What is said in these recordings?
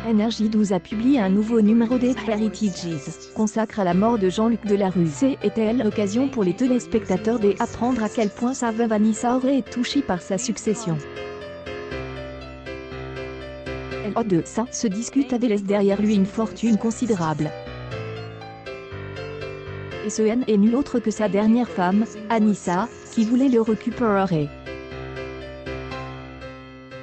Énergie 12 a publié un nouveau numéro des Heritages, consacré à la mort de Jean-Luc Delarue. Était-elle l'occasion pour les téléspectateurs d'apprendre à quel point sa veuve Anissa aurait été touchée par sa succession. De ça se discute et laisse derrière lui une fortune considérable. Et ce N est nul autre que sa dernière femme, Anissa, qui voulait le récupérer.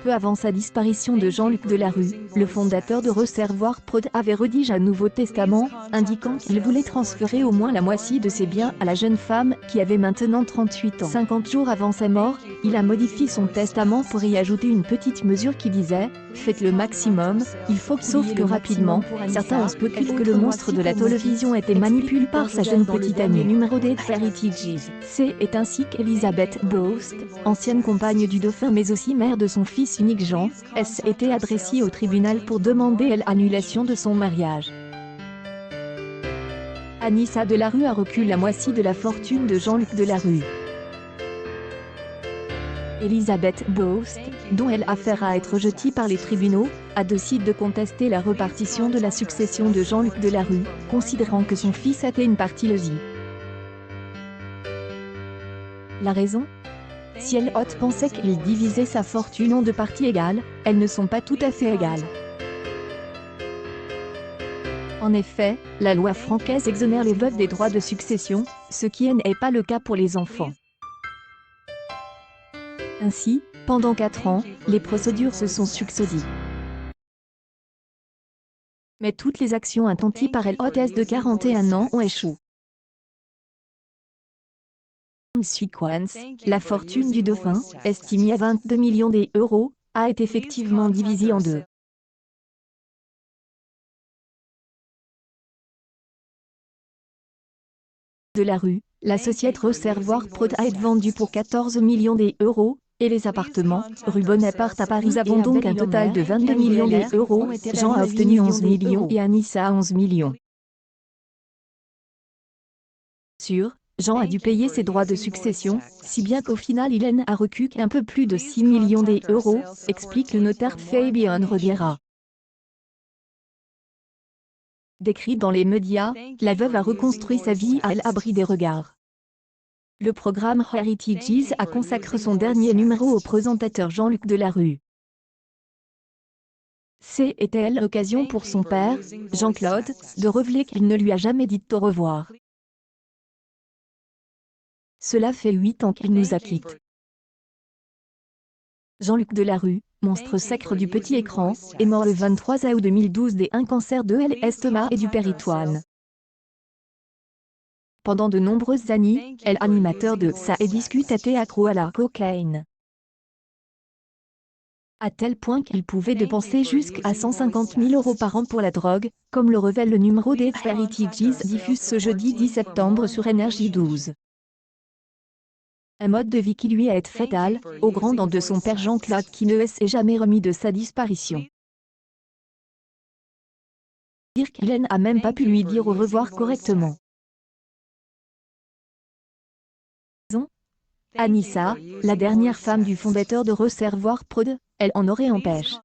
Peu avant sa disparition de Jean-Luc Delarue, le fondateur de Reservoir Prod avait rédigé un nouveau testament, indiquant qu'il voulait transférer au moins la moitié de ses biens à la jeune femme, qui avait maintenant 38 ans. 50 jours avant sa mort, il a modifié son testament pour y ajouter une petite mesure qui disait « Faites le maximum, il faut qu'il y ait le rapidement ». Certains ont spéculé que le monstre de la télévision était manipulé par sa jeune petite amie. Numéro des Heritages. Est ainsi qu'Elizabeth Boast, ancienne compagne du dauphin mais aussi mère de son fils unique Jean, était adressée au tribunal pour demander l'annulation de son mariage. Anissa Delarue a reculé la moitié de la fortune de Jean-Luc Delarue. Elizabeth Boast, dont elle a affaire à être rejetée par les tribunaux, a décidé de contester la répartition de la succession de Jean-Luc Delarue, considérant que son fils était une partie lésée. La raison ? Si Elliot pensait qu'il divisait sa fortune en deux parties égales, elles ne sont pas tout à fait égales. En effet, la loi française exonère les veuves des droits de succession, ce qui n'est pas le cas pour les enfants. Ainsi, pendant 4 ans, les procédures se sont succédé. Mais toutes les actions intentées par Elliot de 41 ans ont échoué. Conséquence, la fortune du dauphin, estimée à 22 millions d'euros, a été effectivement divisée en deux. Delarue, la société Reservoir Prod a été vendue pour 14 millions d'euros, et les appartements, rue Bonaparte à Paris. Nous avons donc un total de 22 millions d'euros, Jean a obtenu 11 millions et Anissa 11 millions. Jean a dû payer ses droits de succession, si bien qu'au final il a reçu qu'un peu plus de 6 millions d'euros, explique le notaire Fabian Rodiera. Décrit dans les médias, la veuve a reconstruit sa vie à l'abri des regards. Le programme Heritages a consacré son dernier numéro au présentateur Jean-Luc Delarue. Était l'occasion pour son père, Jean-Claude, de révéler qu'il ne lui a jamais dit au revoir. Cela fait 8 ans qu'il nous a quittés. Jean-Luc Delarue, monstre sacre du petit écran, est mort le 23 août 2012 d'un cancer de l'estomac et du péritoine. Pendant de nombreuses années, animateur de Ça et discute était accro à la cocaïne. À tel point qu'il pouvait dépenser jusqu'à 150 000 euros par an pour la drogue, comme le révèle le numéro des Heritages diffusé ce jeudi 10 septembre sur Énergie 12. Un mode de vie qui lui est fatal, au grand dam de son père Jean-Claude qui ne s'est jamais remis de sa disparition. Dire qu'il n'a même pas pu lui dire au revoir correctement. Anissa, la dernière femme du fondateur de Reservoir Prod, elle en aurait empêché.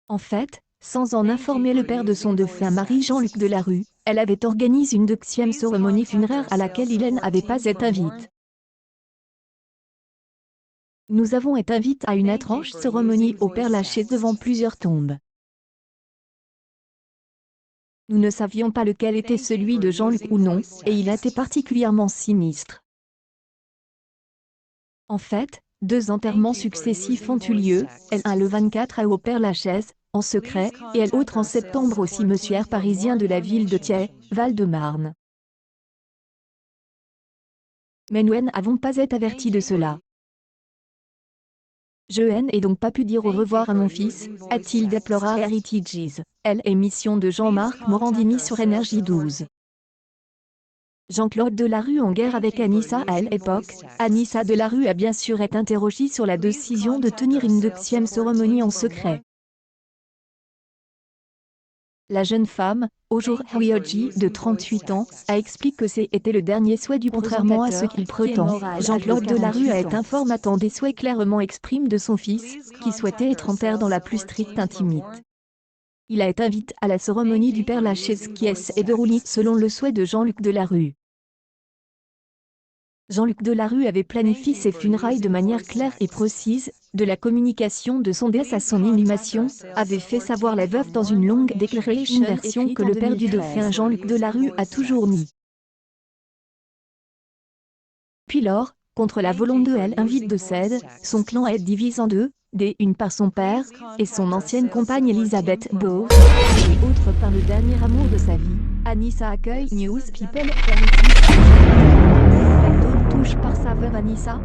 En fait, sans en informer le père de son défunt mari Jean-Luc Delarue, elle avait organisé une 2e cérémonie funéraire à laquelle il n'avait pas été invité. Nous avons été invités à une étrange cérémonie au Père-Lachaise devant plusieurs tombes. Nous ne savions pas lequel était celui de Jean-Luc ou non, et il était particulièrement sinistre. En fait, 2 enterrements successifs ont eu lieu, un le 24 au Père-Lachaise, en secret, et l'autre en septembre au cimetière parisien de la ville de Thiais, Val-de-Marne. Mais nous n'avons pas été avertis de cela. Je n'ai donc pas pu dire au revoir à mon fils, a-t-il déploré à Heritages. Émission de Jean-Marc Morandini sur Énergie 12. Jean-Claude Delarue en guerre avec Anissa à l'époque. Anissa Delarue a bien sûr été interrogée sur la décision de tenir une 2e cérémonie en secret. La jeune femme, aujourd'hui Hwyoji, de 38 ans, a expliqué que c'était le dernier souhait du contrairement à ce qu'il prétend. Jean-Claude Delarue a été informatant des souhaits clairement exprimés de son fils, qui souhaitait être enterré dans la plus stricte intimité. Il a été invité à la cérémonie du Père Lachaise qui est déroulée selon le souhait de Jean-Luc Delarue. Jean-Luc Delarue avait planifié ses funérailles de manière claire et précise, de la communication de son décès à son inhumation, avait fait savoir la veuve dans une longue déclaration, une version que le père du défunt Jean-Luc Delarue a toujours nié. Puis lors, contre la volonté de elle invite de Cède, son clan est divisé en deux, une par son père, et son ancienne compagne Elisabeth Bowes, et autre par le dernier amour de sa vie, Anissa accueille News People. Touche par sa veuve Anissa.